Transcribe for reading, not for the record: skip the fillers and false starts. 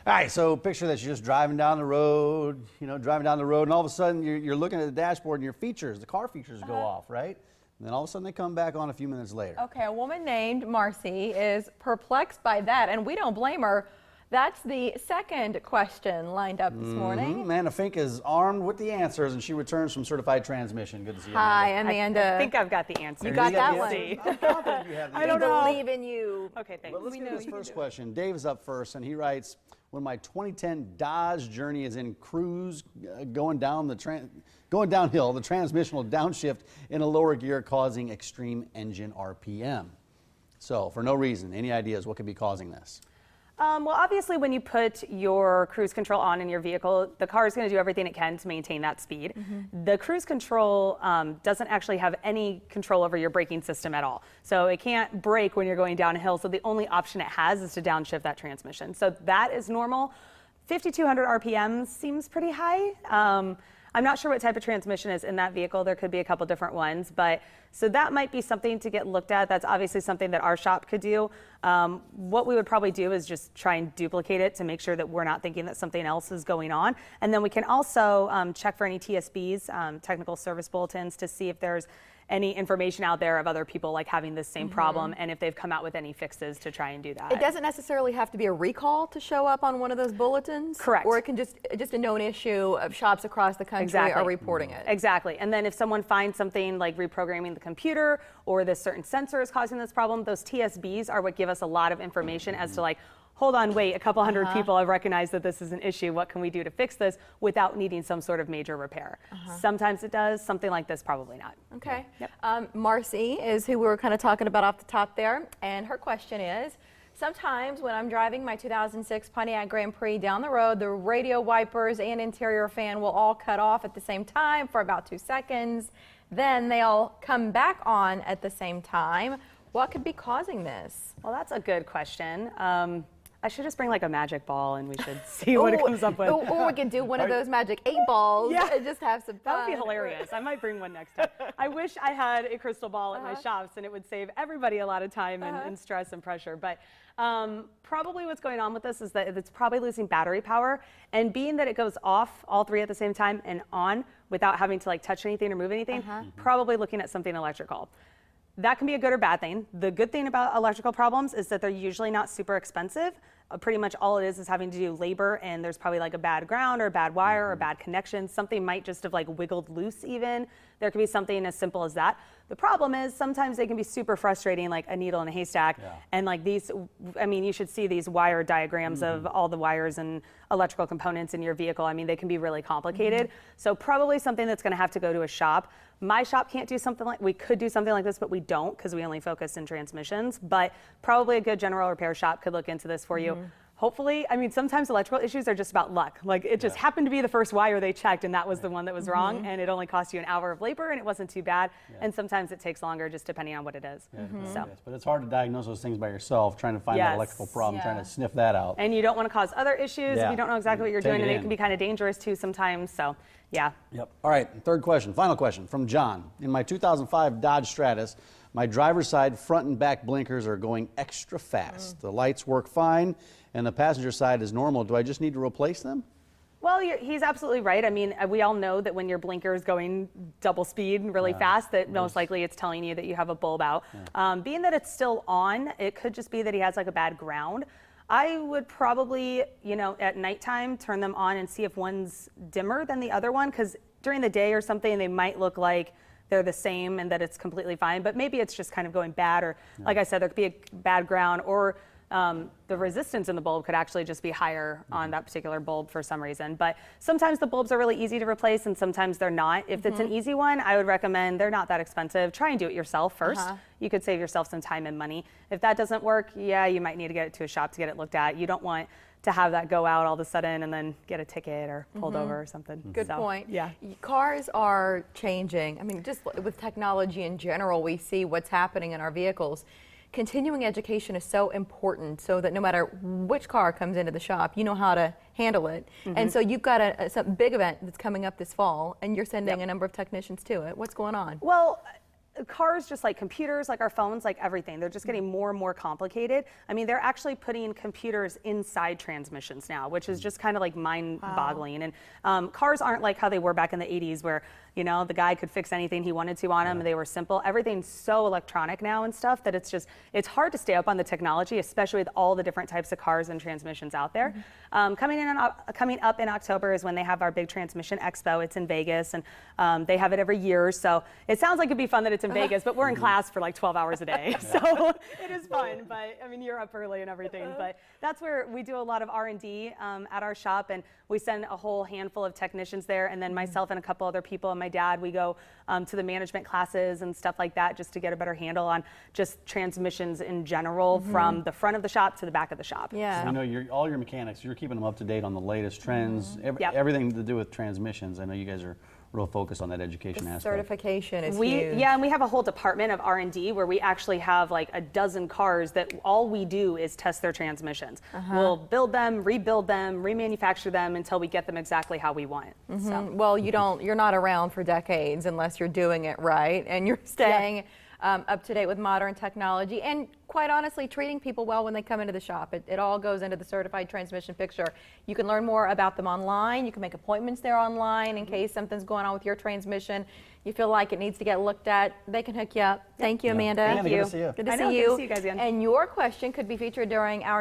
All right, so picture that you're just driving down the road, and all of a sudden you're looking at the dashboard and your features, the car features go off, right? And then all of a sudden they come back on a few minutes later. Okay, a woman named Marci is perplexed by that, and we don't blame her. That's the second question lined up this morning. Amanda Fink is armed with the answers, and she returns from Certified Transmission. Good to see you, Amanda. Hi, Amanda. I think I've got the answer. You got that one. I'm confident you have the I don't believe in you. Okay, thanks. Well, let's get this first question. Dave is up first, and he writes, when my 2010 Dodge Journey is in cruise, going downhill, the transmission will downshift in a lower gear, causing extreme engine RPM. So, for no reason, any ideas what could be causing this? Well, obviously, when you put your cruise control on in your vehicle, the car is going to do everything it can to maintain that speed. The cruise control doesn't actually have any control over your braking system at all. So it can't brake when you're going downhill. So the only option it has is to downshift that transmission. So that is normal. 5,200 RPM seems pretty high. I'm not sure what type of transmission is in that vehicle. There could be a couple different ones, but so that might be something to get looked at. That's obviously something that our shop could do. What we would probably do is just try and duplicate it to make sure that we're not thinking that something else is going on. And then we can also check for any TSBs, technical service bulletins, to see if there's any information out there of other people like having this same problem, and if they've come out with any fixes to try and do that. It doesn't necessarily have to be a recall to show up on one of those bulletins. Correct. Or it can just a known issue of shops across the country are reporting it. Exactly. And then if someone finds something like reprogramming the computer or this certain sensor is causing this problem, those TSBs are what give us a lot of information as to like, hold on, wait, a couple hundred people have recognized that this is an issue. What can we do to fix this without needing some sort of major repair? Sometimes it does. Something like this, probably not. Okay. Yep. Marci is who we were kind of talking about off the top there. And her question is, sometimes when I'm driving my 2006 Pontiac Grand Prix down the road, the radio wipers and interior fan will all cut off at the same time for about 2 seconds. Then they all come back on at the same time. What could be causing this? Well, that's a good question. I should just bring like a magic ball and we should see what it comes up with. Or we could do one of those magic 8 balls and just have some fun. That would be hilarious. I might bring one next time. I wish I had a crystal ball at my shops, and it would save everybody a lot of time and stress and pressure. But probably what's going on with this is that it's probably losing battery power, and being that it goes off all 3 at the same time and on without having to like touch anything or move anything, probably looking at something electrical. That can be a good or bad thing. The good thing about electrical problems is that they're usually not super expensive. Pretty much all it is having to do labor, and there's probably like a bad ground or a bad wire or a bad connection. Something might just have like wiggled loose even. There could be something as simple as that. The problem is sometimes they can be super frustrating, like a needle in a haystack. And like these, I mean, you should see these wire diagrams of all the wires and electrical components in your vehicle. I mean, they can be really complicated. So probably something that's gonna have to go to a shop. My shop can't do something like, we could do something like this, but we don't because we only focus in transmissions. But probably a good general repair shop could look into this for you. Hopefully, I mean, sometimes electrical issues are just about luck. Like it just happened to be the first wire they checked, and that was the one that was wrong, and it only cost you an hour of labor, and it wasn't too bad. And sometimes it takes longer, just depending on what it is. But it's hard to diagnose those things by yourself, trying to find that electrical problem, trying to sniff that out. And you don't want to cause other issues if you don't know exactly what you're doing, and it can be kind of dangerous too sometimes. So, yeah. All right, third question, final question from John. In my 2005 Dodge Stratus, my driver's side front and back blinkers are going extra fast. The lights work fine, and the passenger side is normal. Do I just need to replace them? Well, he's absolutely right. I mean, we all know that when your blinker is going double speed really fast, that most likely it's telling you that you have a bulb out. Being that it's still on, it could just be that he has like a bad ground. I would probably, at nighttime, turn them on and see if one's dimmer than the other one, because during the day or something, they might look like they're the same and that it's completely fine, but maybe it's just kind of going bad, or like I said, there could be a bad ground, or the resistance in the bulb could actually just be higher on that particular bulb for some reason. But sometimes the bulbs are really easy to replace and sometimes they're not. If it's an easy one, I would recommend, they're not that expensive. Try and do it yourself first. You could save yourself some time and money. If that doesn't work, you might need to get it to a shop to get it looked at. You don't want to have that go out all of a sudden and then get a ticket or pulled over or something. Good point. Yeah. Cars are changing. I mean, just with technology in general, we see what's happening in our vehicles. Continuing education is so important so that no matter which car comes into the shop, you know how to handle it. And so you've got some big event that's coming up this fall, and you're sending a number of technicians to it. What's going on? Well, cars, just like computers, like our phones, like everything, they're just getting more and more complicated. I mean, they're actually putting computers inside transmissions now, which is just kind of like mind-boggling. And cars aren't like how they were back in the 80s where, you know, the guy could fix anything he wanted to on them and they were simple. Everything's so electronic now and stuff that it's hard to stay up on the technology, especially with all the different types of cars and transmissions out there. Coming up in October is when they have our big transmission expo. It's in Vegas, and they have it every year. So it sounds like it'd be fun that it's in Vegas, but we're in class for like 12 hours a day. So it is fun, but I mean, you're up early and everything, but that's where we do a lot of R&D at our shop, and we send a whole handful of technicians there, and then myself and a couple other people and my dad, we go to the management classes and stuff like that just to get a better handle on just transmissions in general from the front of the shop to the back of the shop. Yeah. So, you know, all your mechanics, you're keeping them up to date on the latest trends, everything to do with transmissions. I know you guys are real focused on that education aspect. Certification is huge. Yeah, and we have a whole department of R&D where we actually have like a dozen cars that all we do is test their transmissions. We'll build them, rebuild them, remanufacture them until we get them exactly how we want. So. Well, you're not around for decades unless you're doing it right and you're staying up to date with modern technology and, quite honestly, treating people well when they come into the shop. It all goes into the certified transmission picture. You can learn more about them online. You can make appointments there online in case something's going on with your transmission. You feel like it needs to get looked at, they can hook you up. Thank you, Amanda. Amanda, good to see you. Good to I know, see good you. to see you guys again. And your question could be featured during our